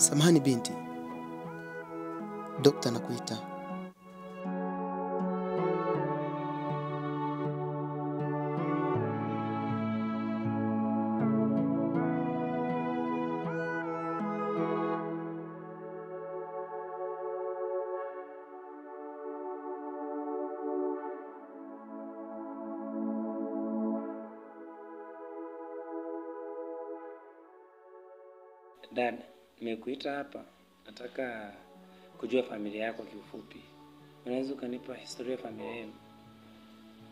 Samahani binti. Dokta anakuita. Dada, nimekuita hapa. Nataka kujua familia yako kiufupi. Unaweza ukanipa historia ya familia yenu?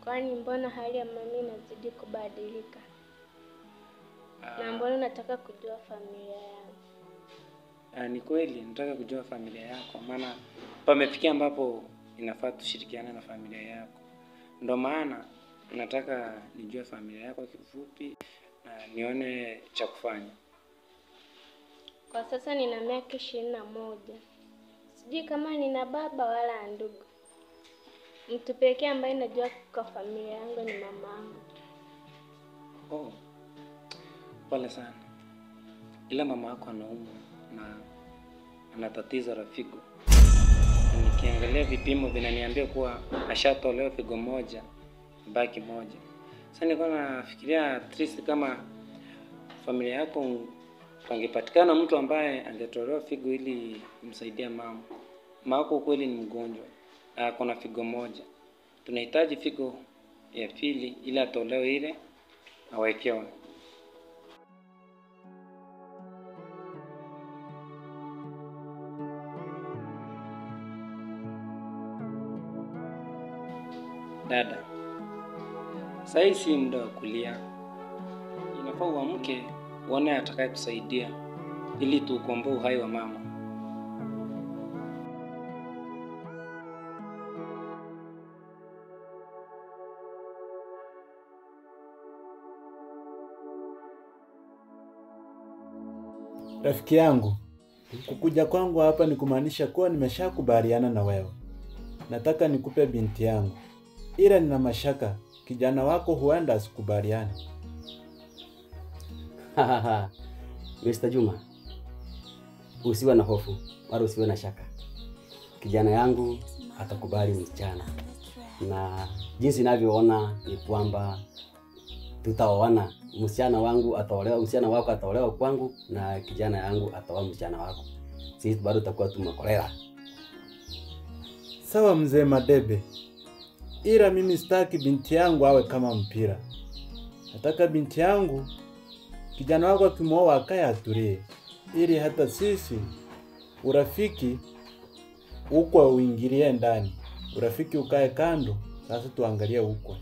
Kwani mbona hali ya mami inazidi kubadilika? Na mbona nataka kujua familia yangu? Ni kweli nataka kujua familia yako, maana pamefikia ambapo inafaa tushirikiane na familia yako. Ndio maana nataka nijue familia yako kiufupi na nione cha kufanya. Kwa sasa nina miaka 21. Sijui kama nina baba wala ndugu. Mtu pekee ambaye najua kwa familia yangu ni mamangu. Oh. Pole sana. Ila mama yako anaumwa na ana tatizo la figo. Nikiangalia vipimo vinaniambia kuwa ashatolewa figo moja, baki moja. Sasa nilikuwa nafikiria at least kama familia yako pangepatikana mtu ambaye angetolewa figo ili kumsaidia mama. Mama yako kweli ni mgonjwa. Kuna figo moja. Tunahitaji figo ya pili ili atolewe ile awekewe. Dada, sasa si muda wa kulia. Inafaa uamke uone atakaye kusaidia ili tukomboe uhai wa mama. Rafiki yangu, kukuja kwangu hapa ni kumaanisha kuwa nimeshakubaliana na wewe. Nataka nikupe binti yangu. Ila nina mashaka, kijana wako huenda asikubaliane. Mr. Juma, usiwe na hofu, wala usiwe na shaka. Kijana yangu atakubali msichana. Na jinsi ninavyoona ni kwamba tutaoana. Msichana wangu ataolewa, msichana wako ataolewa kwangu na kijana yangu ataoa msichana wako. Sisi bado tutakuwa tumekolea. Sawa mzee Madebe. Ila mimi sitaki binti yangu awe kama mpira. Nataka binti yangu kijana wako akimwoa akae atulie. Ili hata sisi urafiki uko uingilie ndani. Urafiki ukae kando, sasa tuangalie huko.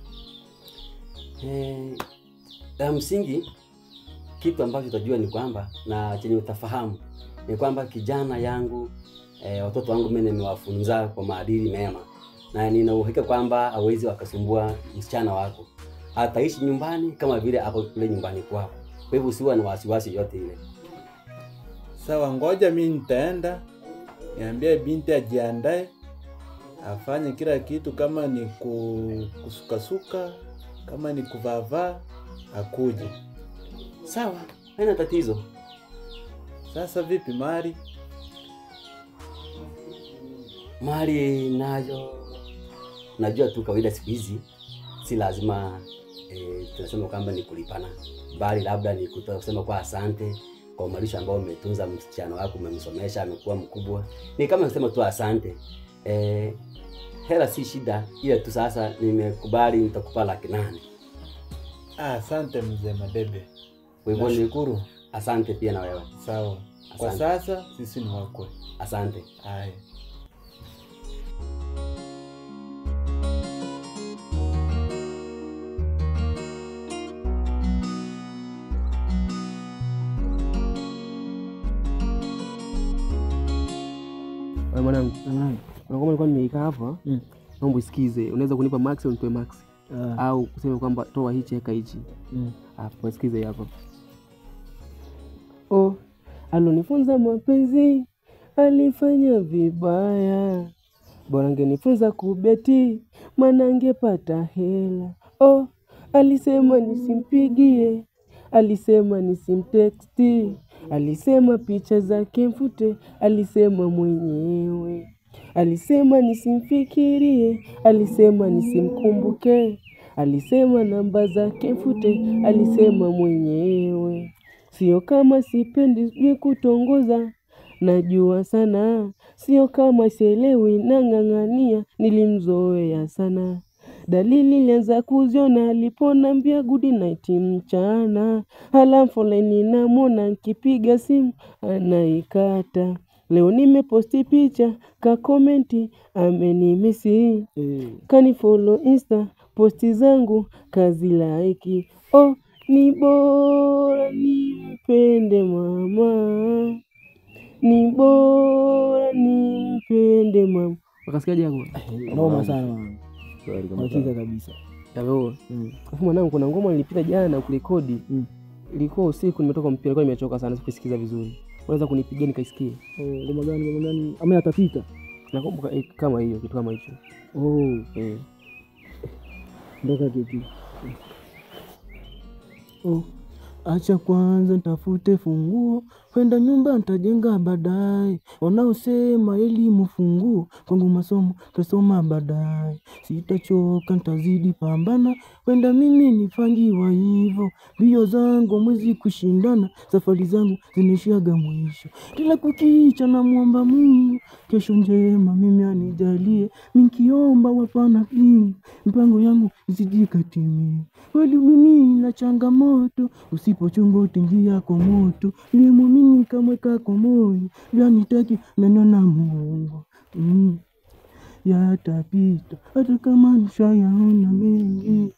Msingi kitu ambacho utajua ni kwamba na chenye utafahamu ni kwamba kijana yangu watoto wangu mimi nimewafunza kwa maadili mema. Na nina uhakika kwamba hawezi wakasumbua msichana wako. Ataishi nyumbani kama vile ako kule nyumbani kwako. Kwa hivyo usiwe na wasiwasi yote ile. Sawa, ngoja mimi nitaenda niambie binti ajiandae afanye kila kitu, kama ni kusukasuka, kama ni kuvaa akuje. Sawa, haina tatizo. Sasa vipi mali? Mali nayo najua tu kawaida siku hizi si lazima tunasema kwamba ni kulipana, bali labda ni kutoa kusema kwa asante kwa malisho ambao umetunza msichana wako, umemsomesha amekuwa mkubwa. Ni kama nasema tu asante. Hela si shida, ila tu sasa nimekubali nitakupa 800,000. Asante mzee Madebe. Wewe nashukuru. Asante pia na wewe. Sawa. Asante. Kwa sasa sisi ni wako. Asante. Hai. Mwanangu, unakuwa nilikuwa nimeika hapa, naomba usikize. Unaweza kunipa max au nitoe max? Au kusema kwamba toa hichi eka hichi. Hapo usikize hapa. Oh, alonifunza mapenzi, alifanya vibaya. Bora angenifunza kubeti, maana angepata hela. Alisema nisimpigie, alisema nisimtexti, alisema picha zake mfute, alisema mwenyewe. Alisema nisimfikirie, alisema nisimkumbuke, alisema namba zake mfute, alisema mwenyewe. Sio kama sipendi sijui kutongoza, najua sana. Sio kama sielewi nang'ang'ania, nilimzoea sana. Dalili nilianza kuziona aliponambia good night mchana. Halafu laini namwona nikipiga simu anaikata. Leo nimeposti picha kakomenti amenimisi. Kanifollow Insta posti zangu kazi like. Oh, ni bora nimpende mama, ni bora nimpende mama. Wakasikiaje yako? Noma sana mama. Hakika kabisa. Ndio. Afu mwanangu kuna ngoma nilipita jana kurekodi. Ilikuwa usiku nimetoka mpira, nilikuwa nimechoka sana sikusikiza vizuri. Unaweza kunipigia nikaisikie? Ngoma gani? Ama yatapita. Nakumbuka kama hiyo, kitu kama hicho. Ndoka kitu. Acha kwanza nitafute funguo, kwenda nyumba nitajenga baadaye. Wanaosema elimu funguo, kwangu masomo tasoma baadaye. Sitachoka nitazidi pambana, kwenda mimi nifanyiwa hivyo. Mbio zangu mwezi kushindana, safari zangu zinishiaga mwisho. Kila kukicha namuomba Mungu, kesho njema mimi anijalie. Nikiomba wapana pingu, mpango yangu isijikatimie. Kweli mimi na changamoto, usipochunga utaingia kwa moto. Nilimwamini kamweka kwa moyo, yanitaki neno na Mungu. Yatapita hata kama nishayaona mengi.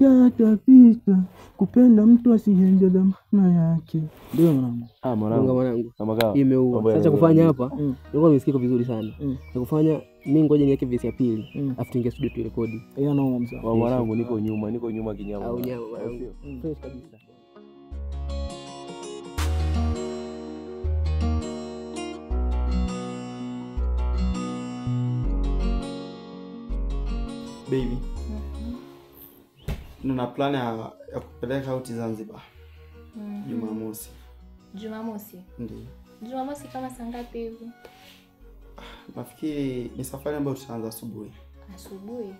Yatapita kupenda mtu asiende dhamana yake. Ndio mwanangu. Mwanangu. Imeua. Sasa kufanya hapa, nilikuwa nimesikia vizuri sana. Na kufanya mimi ngoja niweke verse ya pili, afu tuingie studio tu rekodi. Naomba mzee. Mwanangu niko nyuma kinyama. Au nyama mwanangu. Fresh kabisa. Baby. Nina plan ya kupeleka out Zanzibar. Jumamosi. Jumamosi? Ndio. Jumamosi kama saa ngapi hivi? Nafikiri ni safari ambayo tutaanza asubuhi. Asubuhi?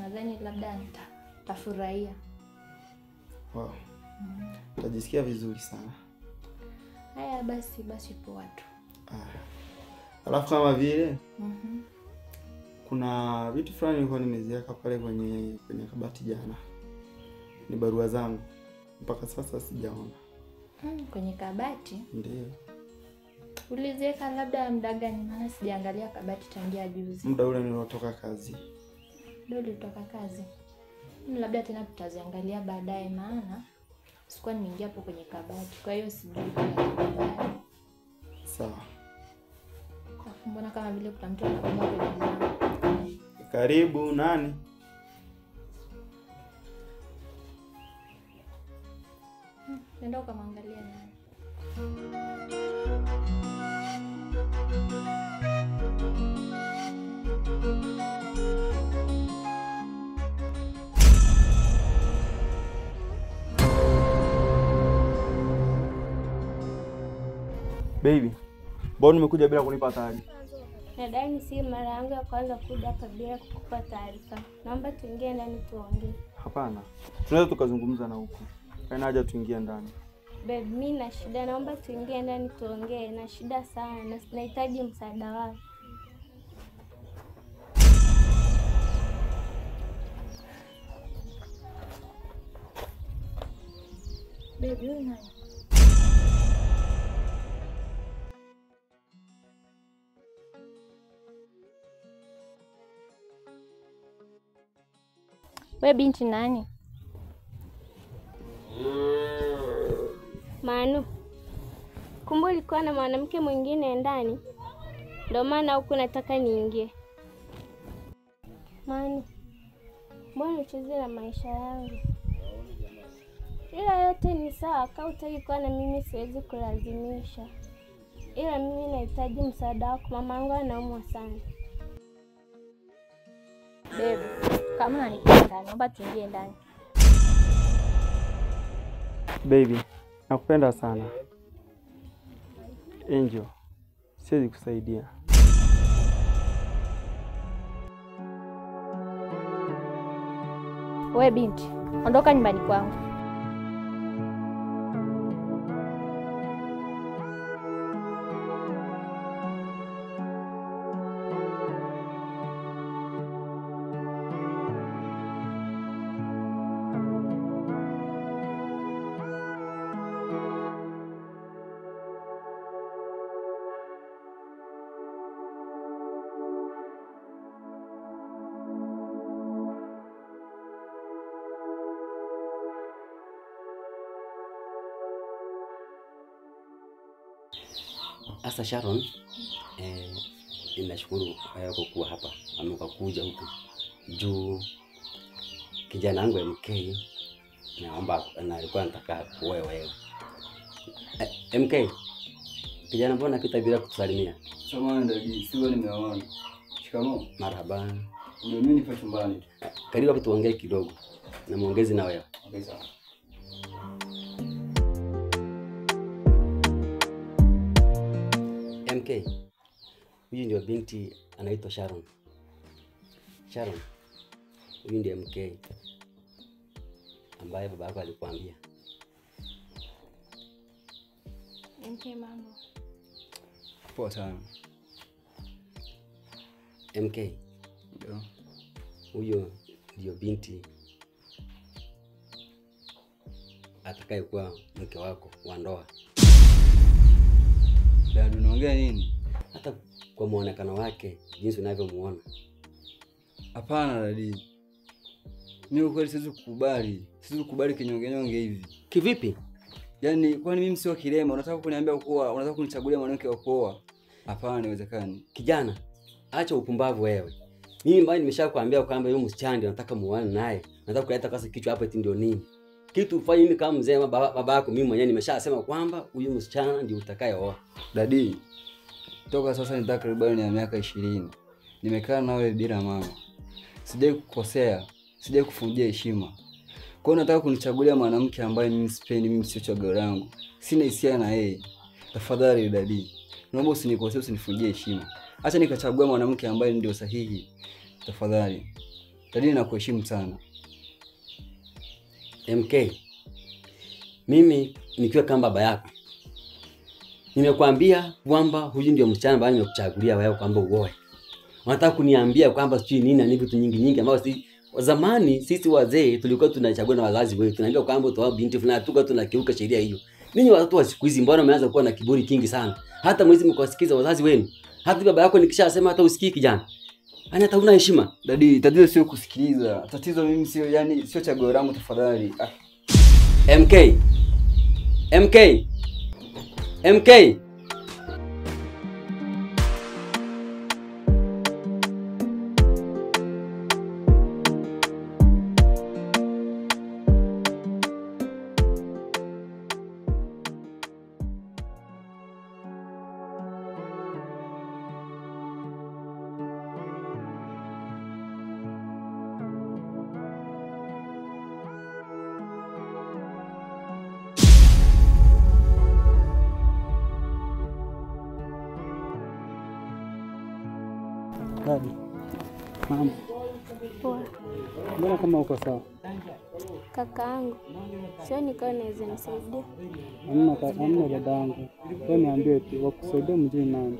Nadhani labda nitafurahia. Wow. Utajisikia vizuri sana. Haya basi poa tu. Alafu kama vile kuna vitu fulani nilikuwa nimeziweka pale kwenye kabati jana. Ni barua zangu. Mpaka sasa sijaona. Kwenye kabati? Ndio. Uliziweka labda muda gani? Maana sijaangalia kabati tangia juzi. Muda ule nilotoka kazi. Ndio ulitoka kazi. Labda tena tutaziangalia baadaye, maana sikuwa nimeingia hapo kwenye kabati. Kwa hiyo sijui kama sawa. Mbona kama vile kuna mtu anakuja kwenye mlango? Karibu, nani? Nenda ukamwangalia nani. Baby, mbona umekuja bila kunipa taarifa? Nadhani si mara yangu ya kwanza kuja hapa bila kukupa taarifa. Naomba tuingie ndani tuongee. Hapana. Tunaweza tukazungumza na huko. Haina haja tuingie ndani. Babe, mimi na shida, naomba tuingie ndani tuongee. Na shida sana na nahitaji msaada wako. Babe, wewe nani? Wewe binti nani? Manu, kumbe ulikuwa na mwanamke mwingine ndani? Ndio maana huku nataka niingie. Manu, mbona ucheze na maisha yangu? Ila yote ni sawa, kama hutaki kuwa na mimi siwezi kulazimisha. Ila mimi nahitaji msaada wako, mamangu anaumwa sana. Babe, kama unanipenda, naomba tuingie ndani. Baby, Nakupenda sana. Angel, siwezi kusaidia. We binti, ondoka nyumbani kwangu. Asa Sharon, ninashukuru kwa kuwa hapa. Amekuja huku juu kijana wangu MK naomba na alikuwa anataka kuoa wewe. MK, kijana mbona anapita bila kutusalimia? Samahani dadi, sio nimeona. Shikamoo. Marhaba. Mimi nipo chumbani. Karibu hapa tuongee kidogo. Na muongezi na wewe. Okay, sawa. MK, huyu ndio binti anaitwa Sharon. Sharon, huyu ndio MK ambaye baba yako alikwambia. MK mambo. Poa sana. MK, Ndio. huyo ndio binti atakayekuwa mke wako wa ndoa. Dad, unaongea nini? Hata kwa muonekano wake, jinsi unavyomuona. Hapana dadi. Mimi ukweli siwezi kukubali. Siwezi kukubali kinyonge hivi. Kivipi? Yaani kwani mimi sio kilema? Unataka kuniambia kuwa unataka kunichagulia mwanamke wa kuoa? Hapana, haiwezekani. Kijana, acha upumbavu wewe. Mimi mbaya nimeshakwambia kwamba yule msichana ndio nataka muoane naye. Nataka kuleta kasa kichwa hapa eti ndio nini? Kitu ufanye mimi kama mzee baba yako, mimi mwenyewe nimeshasema kwamba huyu msichana ndio utakayeoa. Dadi, toka sasa ni takribani ya miaka 20. Nimekaa nawe bila mama. Sijai kukosea, sijai kufungia heshima. Kwa hiyo nataka kunichagulia mwanamke ambaye mimi sipendi, mimi sio chaguo langu. Sina hisia na yeye. Tafadhali dadi, naomba usinikosee, usinifungie heshima. Acha nikachagua mwanamke ambaye ndio sahihi. Tafadhali. Dadi, nakuheshimu sana. MK, mimi nikiwa kama baba yako, nimekwambia kwamba huyu ndio msichana ambaye nimekuchagulia wewe kwamba uoe. Unataka kuniambia kwamba sijui nini na ni vitu nyingi ambazo si zamani sisi wazee tulikuwa tunachagua na wazazi wetu. Tunaambia kwamba utaoa binti fulani, tuka tunakiuka sheria hiyo. Ninyi watu wa siku hizi mbona mmeanza kuwa na kiburi kingi sana? Hata mwezi mkawasikiza wazazi wenu. Hata baba yako nikishasema hata usikii kijana. Ana hata una heshima. Dadi, tatizo sio kusikiliza. Tatizo mimi sio, yani sio chaguo langu, tafadhali. MK. Dadi. Mama. Poa. Mbona kama uko sawa? Kakaangu, sio nikawa naweza nisaidia. Hamna dadangu. Wewe niambie tu wakusaidia mjini nani?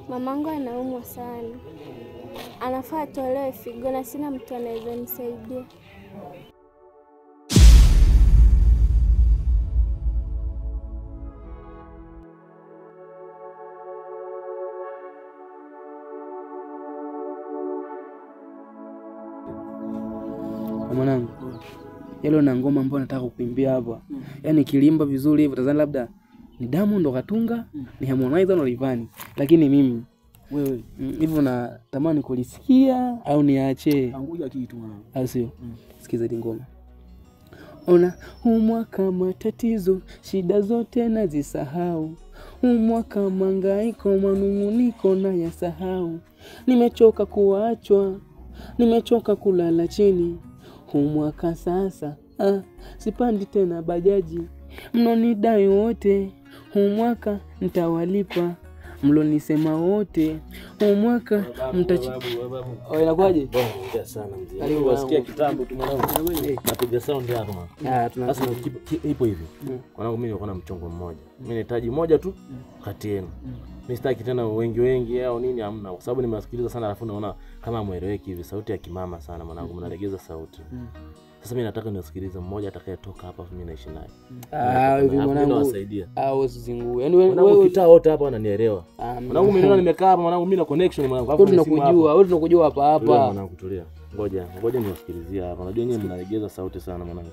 Mamangu anaumwa sana. Anafaa atolewe figo na sina mtu anaweza nisaidia. Mwanangu, yale na ngoma ambayo nataka kukimbia hapa. Yaani kilimba vizuri hivyo tazani labda ni Diamond ndo katunga, ni Harmonize na Rayvanny. Lakini mimi wewe hivyo na tamani kulisikia au niache? Anguja kitu mwanangu. Asio. Sikiza hii ngoma. Ona umwaka matatizo, shida zote nazisahau. Umwaka mangaiko, manunguniko na yasahau. Nimechoka kuachwa, nimechoka kulala chini. Umwaka sasa, sipandi tena bajaji. mnonidai wote, huu mwaka nitawalipa. Mlonisema wote, huu mwaka inakuaje? Bora sana mzee. Karibu wasikia kitambo tu mwanangu. Napiga sound hapo mwana. Sasa ipo hivi. Mwanangu mimi niko na mchongo mmoja. Mimi nahitaji moja tu kati yenu. Mimi sitaki tena wengi au nini, hamna. Kwa sababu nimewasikiliza sana alafu naona kama mueleweki hivi, sauti ya kimama sana mwanangu, mnalegeza sauti. Sasa mimi nataka niwasikilize mmoja atakayetoka hapa mimi naishi naye. Hivi mwanangu nawasaidia. Usizingue. Yaani wewe kitaa wote hapa wananielewa. Mwanangu mimi nimekaa hapa mwanangu, mimi na connection mwanangu. Hapo tunakujua hapa. Mwanangu tulia. Ngoja niwasikilizie hapa. Unajua nyinyi mnalegeza sauti sana mwanangu.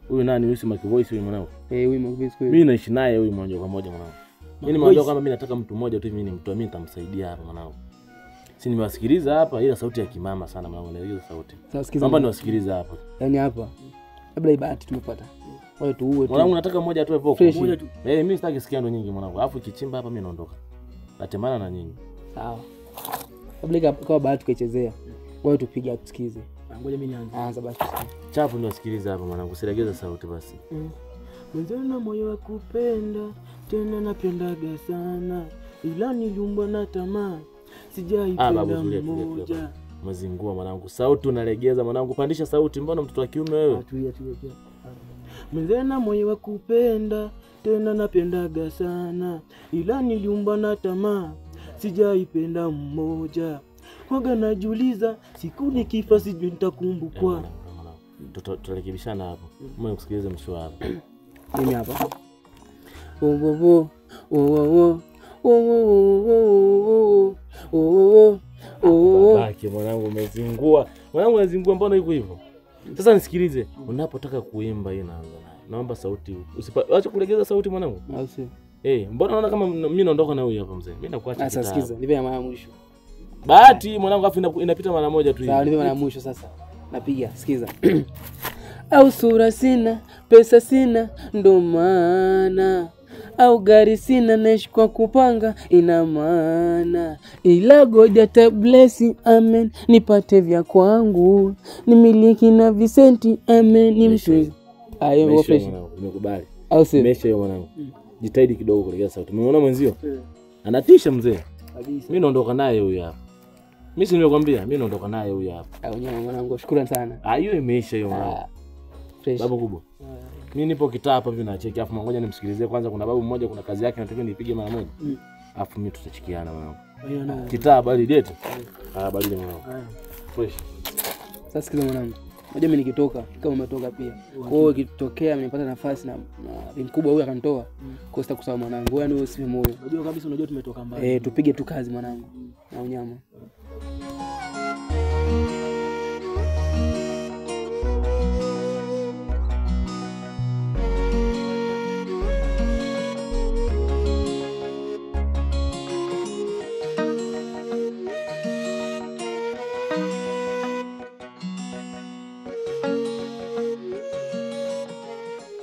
Huyu nani huyu Mac Voice huyu mwanangu? Huyu Mac Voice huyu. Mimi naishi naye huyu moja kwa moja mwanangu. Mimi nimejua kama mimi nataka mtu mmoja tu hivi mimi nitamsaidia hapa mwanangu. Si nimewasikiliza hapa ila sauti ya kimama sana mwanangu, nalegeza sauti. Naomba niwasikilize hapa. Yaani hapa. Labda ibahati tumepata. Wewe tu uwe tu. Mwanangu nataka mmoja tu evoke. Mmoja tu. Mimi sitaki sikiando nyingi mwanangu. Alafu ikichimba hapa mimi naondoka. Natemana na nyinyi. Sawa. Labda kwa bahati tukaichezea. Wewe tupige tusikize. Ngoja mimi nianze. Anza basi. Chapu niwasikilize hapa mwanangu, silegeza sauti basi. Mwenzenu moyo wa kupenda, tena napendaga sana. Ila niliumbwa na tamaa. Sijaipenda mmoja. Mazingua mwanangu. Sauti unalegeza mwanangu, pandisha sauti, mbona mtoto wa kiume wewe? Tulia. Mwenzenu moyo wa kupenda, tena napendaga sana. Ila niliumbwa na tamaa. Sijaipenda mmoja. Waga najiuliza siku nikifa sijui nitakumbukwa. Tutarekebishana hapo. Mimi kusikiliza msho hapa. Mimi hapa. Baki mwanangu umezingua. Mwanangu unazingua, mbona iko hivyo? Sasa nisikilize, unapotaka kuimba hii naanza nayo. Naomba sauti. Acha kulegeza sauti mwanangu. Au si? Mbona unaona kama mimi naondoka na huyu hapa mzee? Mimi nakuacha. Sasa sikiza, nipe mara ya mwisho. Bahati mwanangu afu inapita mara moja tu hivi. Sawa, nipe mara ya mwisho sasa. Napiga, sikiza. Au sura sina, pesa sina, ndo maana. Au gari sina, naishi kwa kupanga, ina maana. Ila goja tablesi, amen, nipate vya kwangu. Nimiliki na Vicenti, amen, nimshuzi. Ayo fresh. Nimekubali. Au si? Mesha hiyo mwanangu. Jitahidi kidogo kulegeza sauti. Umeona mwenzio? Anatisha mzee. Kabisa. Mimi naondoka naye huyu hapa. Mimi si nimekwambia, mimi naondoka naye huyu hapa. Au nyama mwanangu, shukrani sana. Hiyo imeisha hiyo mwanangu. Fresh. Babu kubwa. Mimi nipo kitaa hapa hivi nacheki, afu ngoja nimsikilizie kwanza, kuna babu mmoja kuna kazi yake nataka nipige mara moja. Afu mimi tutachikiana mwanangu. Kitaa bali date. Bali mwanangu. Fresh. Sasa sikiza mwanangu. Unajua mimi nikitoka kama umetoka pia. Kwa hiyo ikitokea nimepata nafasi na mkubwa huyu akanitoa, kwa sita kusahau mwanangu. Yaani wewe usife moyo. Unajua kabisa, unajua tumetoka mbali. Tupige tu kazi mwanangu. Na unyama.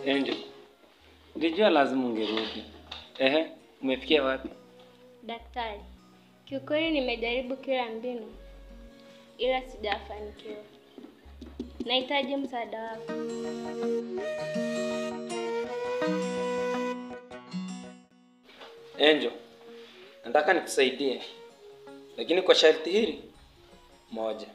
Angel, nilijua lazima ungerudi. Umefikia wapi? Daktari, kiukweli nimejaribu kila mbinu ila sijafanikiwa. Nahitaji msaada wako. Angel, nataka nikusaidie, lakini kwa sharti hili moja.